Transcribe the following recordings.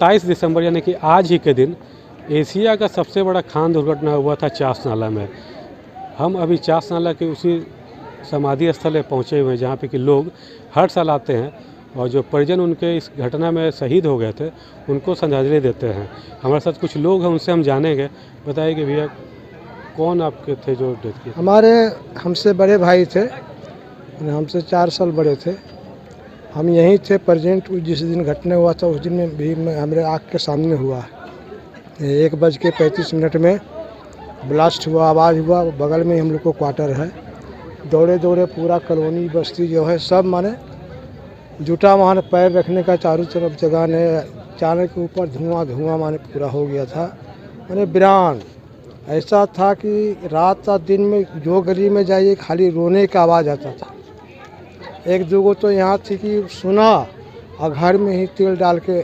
27 दिसंबर यानी कि आज ही के दिन एशिया का सबसे बड़ा खान दुर्घटना हुआ था चास नाला में। हम अभी चास नाला के उसी समाधि स्थल पर पहुँचे हुए हैं जहाँ पे कि लोग हर साल आते हैं और जो परिजन उनके इस घटना में शहीद हो गए थे उनको श्रद्धांजलि देते हैं। हमारे साथ कुछ लोग हैं, उनसे हम जानेंगे। बताइए कि भैया कौन आपके थे जो डेथ किए? हमारे हमसे बड़े भाई थे, हमसे 4 साल बड़े थे। हम यहीं थे प्रेजेंट। जिस दिन घटना हुआ था उस दिन में भी हमारे आँख के सामने हुआ। 1:35 में ब्लास्ट हुआ, आवाज़ हुआ। बगल में हम लोग को क्वार्टर है। दौड़े दौड़े पूरा कॉलोनी बस्ती जो है सब माने जुटा, वहाँ पैर रखने का चारों तरफ जगह ने। अचानक के ऊपर धुआं माने पूरा हो गया था। माने वीरान ऐसा था कि रात और दिन में जो गली में जाइए खाली रोने का आवाज़ आता था। एक दो तो यहाँ थी कि सुना और घर में ही तेल डाल के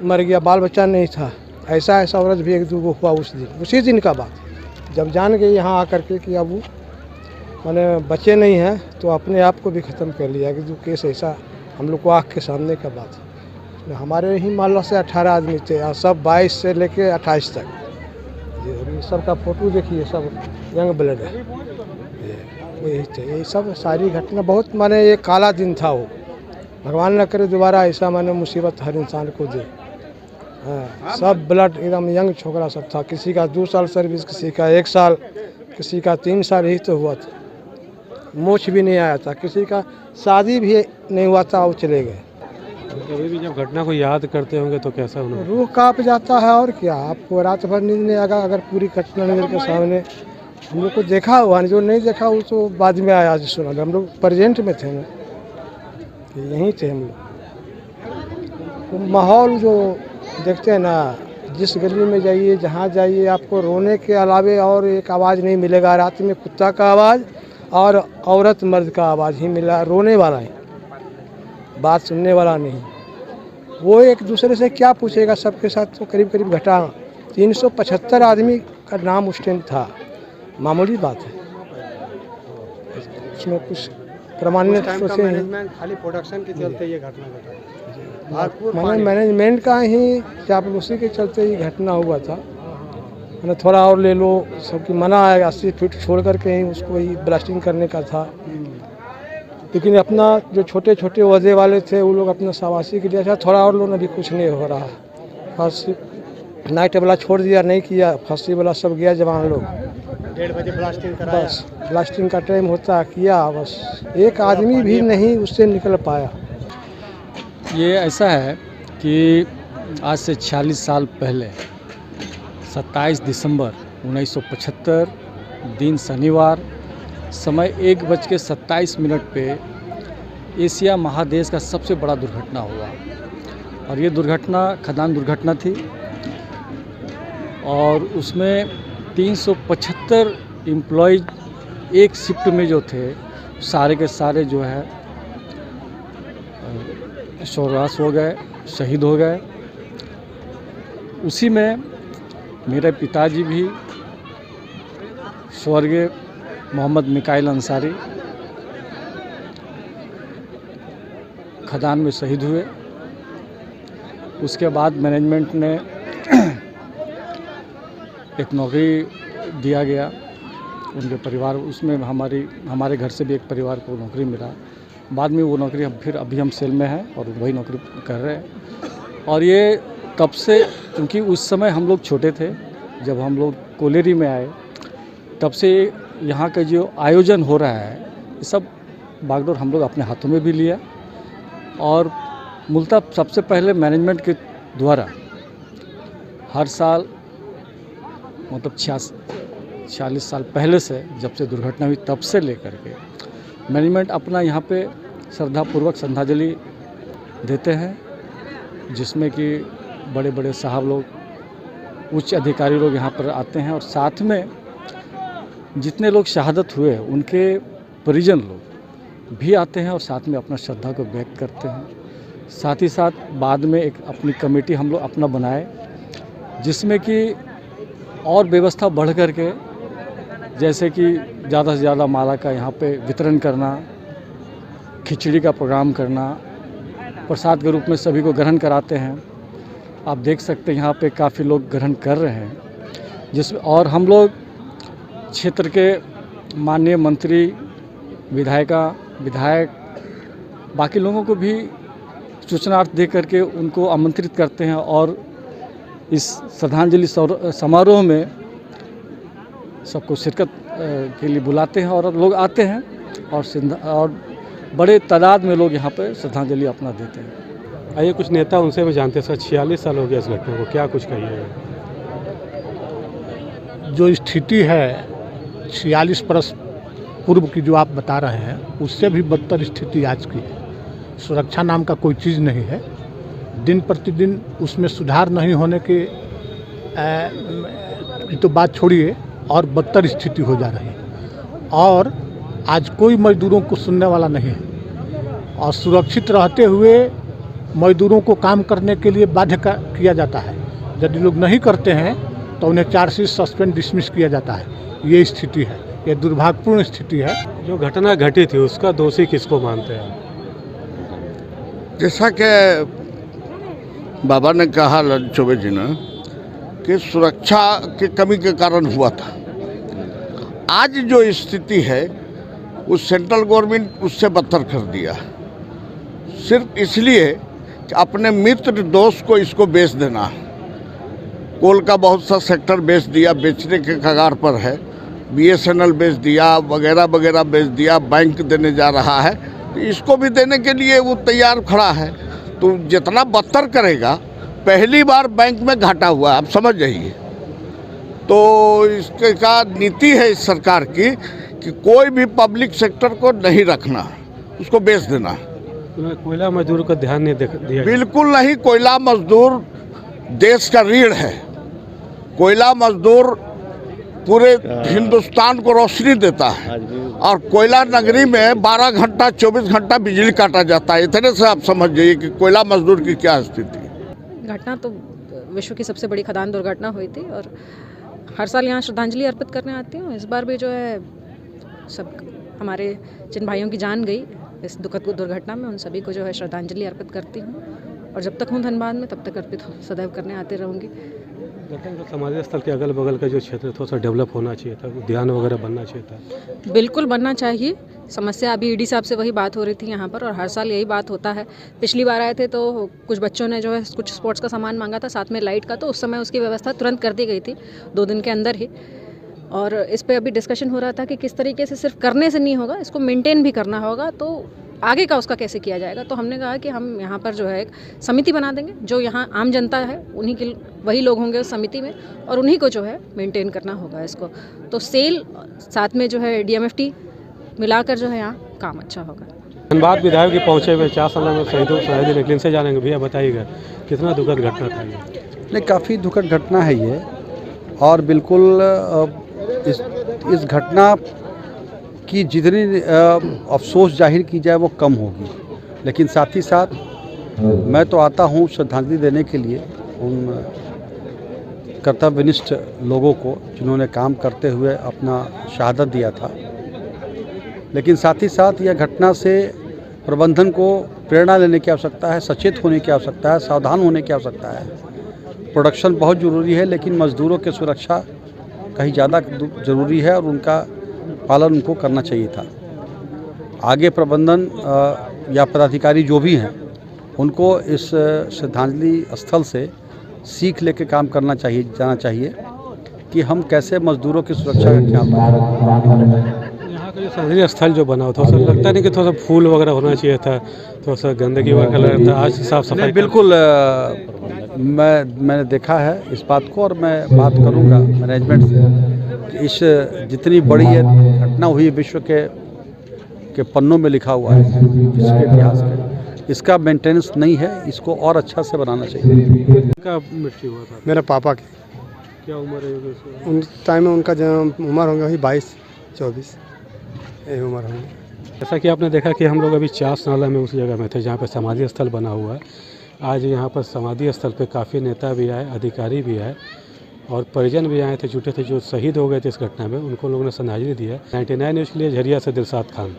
मर गया, बाल बच्चा नहीं था। ऐसा औरत भी एक दो हुआ उस दिन, उसी दिन का बात। जब जान गए यहाँ आकर के कि अब मैंने बच्चे नहीं हैं तो अपने आप को भी ख़त्म कर लिया कि जो केस ऐसा हम लोग को आँख के सामने का बात है। हमारे ही मोहल्ला से 18 आदमी थे और सब 22 से लेके 28 तक। ये सब का फोटो देखिए, सब यंग ब्लड है। यही थे, ये सब सारी घटना बहुत माने ये काला दिन था वो। भगवान न करे दोबारा ऐसा माने मुसीबत हर इंसान को दे। हाँ, सब ब्लड एकदम यंग छोकरा सब था। किसी का 2 साल सर्विस, किसी का 1 साल, किसी का 3 साल ही तो हुआ था। मोछ भी नहीं आया था, किसी का शादी भी नहीं हुआ था, वो चले गए। कभी भी जब घटना को याद करते होंगे तो कैसा होना? रूह कांप जाता है। और क्या, आपको रात भर नींद नहीं आएगा अगर पूरी घटना नजर के सामने। हम लोग को देखा हुआ, जो नहीं देखा वो तो बाद में आया जी सुना। हम लोग प्रेजेंट में थे ना, यहीं थे हम लोग। तो माहौल जो देखते हैं ना, जिस गली में जाइए जहाँ जाइए आपको रोने के अलावे और एक आवाज़ नहीं मिलेगा। रात में कुत्ता का आवाज़ और औरत मर्द का आवाज़ ही मिला, रोने वाला है, बात सुनने वाला नहीं। वो एक दूसरे से क्या पूछेगा। सबके साथ तो करीब घटा 375 आदमी का नाम उस टाइम था। मामूली बात है, इसमें कुछ प्रमाणित सोचे खाली प्रोडक्शन के चलते ये घटना घटा। मैनेजमेंट का ही चापलूसी के चलते ही घटना हुआ था। मैंने थोड़ा और ले लो, सबकी मना है 80 फीट छोड़ करके ही उसको ही ब्लास्टिंग करने का था। लेकिन अपना जो छोटे छोटे वजह वाले थे वो लोग अपना शाबाशी के लिए थोड़ा और लोग, अभी कुछ नहीं हो रहा। फर्स्ट नाइट वाला छोड़ दिया, नहीं किया। फर्स्ट वाला सब गया जवान लोग। 1:30 बजे ब्लास्टिंग कराया। बस ब्लास्टिंग का टाइम होता किया, बस एक आदमी भी नहीं उससे निकल पाया। ये ऐसा है कि आज से 46 साल पहले 27 दिसंबर 1975 दिन शनिवार समय 1:27 पे एशिया महादेश का सबसे बड़ा दुर्घटना हुआ। और ये दुर्घटना खदान दुर्घटना थी और उसमें 375 एम्प्लॉयज एक शिफ्ट में जो थे सारे के सारे जो है स्वर्गवास हो गए, शहीद हो गए। उसी में मेरे पिताजी भी स्वर्गीय मोहम्मद मिकाइल अंसारी खदान में शहीद हुए। उसके बाद मैनेजमेंट ने एक नौकरी दिया गया उनके परिवार, उसमें हमारे घर से भी एक परिवार को नौकरी मिला। बाद में वो नौकरी फिर अभी हम सेल में हैं और वही नौकरी कर रहे हैं। और ये कब से, क्योंकि उस समय हम लोग छोटे थे जब हम लोग कोलेरी में आए, तब से यहाँ का जो आयोजन हो रहा है ये सब बागडोर हम लोग अपने हाथों में भी लिया। और मूलतः सबसे पहले मैनेजमेंट के द्वारा हर साल मतलब 46 साल पहले से जब से दुर्घटना हुई तब से लेकर के मैनेजमेंट अपना यहाँ पे श्रद्धापूर्वक श्रद्धांजलि देते हैं, जिसमें कि बड़े बड़े साहब लोग, उच्च अधिकारी लोग यहाँ पर आते हैं और साथ में जितने लोग शहादत हुए उनके परिजन लोग भी आते हैं और साथ में अपना श्रद्धा को व्यक्त करते हैं। साथ ही साथ बाद में एक अपनी कमेटी हम लोग अपना बनाए, जिसमें कि और व्यवस्था बढ़ कर के, जैसे कि ज़्यादा से ज़्यादा माला का यहाँ पे वितरण करना, खिचड़ी का प्रोग्राम करना, प्रसाद के रूप में सभी को ग्रहण कराते हैं। आप देख सकते हैं यहाँ पे काफ़ी लोग ग्रहण कर रहे हैं, जिसमें और हम लोग क्षेत्र के माननीय मंत्री, विधायक बाकी लोगों को भी सूचनार्थ दे करके उनको आमंत्रित करते हैं और इस श्रद्धांजलि समारोह में सबको शिरकत के लिए बुलाते हैं और लोग आते हैं और बड़े तादाद में लोग यहाँ पर श्रद्धांजलि अपना देते हैं। आइए कुछ नेता उनसे भी जानते हैं। सर 46 साल हो गया इस घटना को, क्या कुछ कहिएगा? जो स्थिति है 46 बरस पूर्व की जो आप बता रहे हैं, उससे भी बदतर स्थिति आज की है। सुरक्षा नाम का कोई चीज़ नहीं है। दिन प्रतिदिन उसमें सुधार नहीं होने के तो बात छोड़िए, और बदतर स्थिति हो जा रही है। और आज कोई मजदूरों को सुनने वाला नहीं है, और सुरक्षित रहते हुए मजदूरों को काम करने के लिए बाध्य किया जाता है। यदि लोग नहीं करते हैं तो उन्हें चार्जशीट सस्पेंड डिसमिस किया जाता है। ये स्थिति है, ये दुर्भाग्यपूर्ण स्थिति है। जो घटना घटी थी उसका दोषी किसको मानते हैं? जैसा कि बाबा ने कहा, ललन चौबे जी ने, कि सुरक्षा की कमी के कारण हुआ था। आज जो स्थिति है वो सेंट्रल गवर्नमेंट उससे बदतर कर दिया, सिर्फ इसलिए कि अपने मित्र दोस्त को इसको बेच देना। कोल का बहुत सा सेक्टर बेच दिया, बेचने के कगार पर है। BSNL बेच दिया, वगैरह वगैरह बेच दिया, बैंक देने जा रहा है, तो इसको भी देने के लिए वो तैयार खड़ा है। तो जितना बदतर करेगा, पहली बार बैंक में घाटा हुआ, आप समझ जाइए। तो इसके का नीति है इस सरकार की कि कोई भी पब्लिक सेक्टर को नहीं रखना, उसको बेच देना। कोयला मजदूर का ध्यान नहीं दिया? बिल्कुल नहीं। कोयला मजदूर देश का रीढ़ है। कोयला मजदूर पूरे हिंदुस्तान को रोशनी देता है, और कोयला नगरी में 12 घंटा 24 घंटा बिजली काटा जाता है। इतने से आप समझ जाइए कि कोयला मजदूर की क्या स्थिति है। घटना तो विश्व की सबसे बड़ी खदान दुर्घटना हुई थी, और हर साल यहाँ श्रद्धांजलि अर्पित करने आती हूँ। इस बार भी जो है सब हमारे जिन भाइयों की जान गई इस दुखद दुर्घटना में, उन सभी को जो है श्रद्धांजलि अर्पित करती हूँ, और जब तक हूँ धनबाद में तब तक अर्पित सदैव करने आते रहूँगी। समाधि स्थल के अगल बगल का जो क्षेत्र थोड़ा सा डेवलप होना चाहिए था, उद्यान वगैरह बनना चाहिए था। बिल्कुल बनना चाहिए। समस्या अभी ED साहब से वही बात हो रही थी यहाँ पर, और हर साल यही बात होता है। पिछली बार आए थे तो कुछ बच्चों ने जो है कुछ स्पोर्ट्स का सामान मांगा था, साथ में लाइट का, तो उस समय उसकी व्यवस्था तुरंत कर दी गई थी 2 दिन के अंदर ही। और इस पे अभी डिस्कशन हो रहा था कि किस तरीके से सिर्फ करने से नहीं होगा, इसको मेंटेन भी करना होगा, तो आगे का उसका कैसे किया जाएगा। तो हमने कहा कि हम यहाँ पर जो है एक समिति बना देंगे, जो यहाँ आम जनता है उन्हीं के वही लोग होंगे उस समिति में, और उन्हीं को जो है मेंटेन करना होगा इसको। तो सेल साथ में जो है DMFT मिलाकर जो है यहाँ काम अच्छा होगा। धनबाद विधायक के पहुँचे हुए 4 साल में शहीद निकलिन से जानेंगे। भैया बताइएगा कितना दुखद घटना था ये? नहीं, काफ़ी दुखद घटना है ये, और बिल्कुल इस घटना की जितनी अफसोस जाहिर की जाए वो कम होगी। लेकिन साथ ही साथ मैं तो आता हूँ श्रद्धांजलि देने के लिए उन कर्तव्यनिष्ठ लोगों को जिन्होंने काम करते हुए अपना शहादत दिया था। लेकिन साथ ही साथ यह घटना से प्रबंधन को प्रेरणा लेने की आवश्यकता है, सचेत होने की आवश्यकता है, सावधान होने की आवश्यकता है। प्रोडक्शन बहुत ज़रूरी है, लेकिन मज़दूरों की सुरक्षा कहीं ज़्यादा ज़रूरी है, और उनका पालन उनको करना चाहिए था। आगे प्रबंधन या पदाधिकारी जो भी हैं, उनको इस श्रद्धांजलि स्थल से सीख लेके काम करना चाहिए, जाना चाहिए कि हम कैसे मज़दूरों की सुरक्षा का ख्याल रखें। यहाँ का जो श्रद्धांजलि स्थल जो बना हुआ था, लगता नहीं कि थोड़ा सा फूल वगैरह होना चाहिए था, थोड़ा सा गंदगी वगैरह लग रहा था। आज साफ सफाई बिल्कुल मैंने देखा है इस बात को, और मैं बात करूंगा मैनेजमेंट से कि इस जितनी बड़ी ये घटना हुई विश्व के पन्नों में लिखा हुआ है विश्व के इतिहास के, इसका मेंटेनेंस नहीं है, इसको और अच्छा से बनाना चाहिए। का मृत्यु हुआ था? मेरे पापा की। क्या उम्र है उसकी? उन टाइम में उनका उम्र होंगे वही 22-24 यही उम्र होंगे। जैसा कि आपने देखा कि हम लोग अभी चास नाला में उस जगह में थे जहाँ पर समाधि स्थल बना हुआ है। आज यहाँ पर समाधि स्थल पे काफ़ी नेता भी आए, अधिकारी भी आए, और परिजन भी आए थे, जुटे थे, जो शहीद हो गए थे इस घटना में, उनको लोगों ने श्रद्धांजलि दी है। 99 न्यूज़ के लिए झरिया से दिलशाद खान।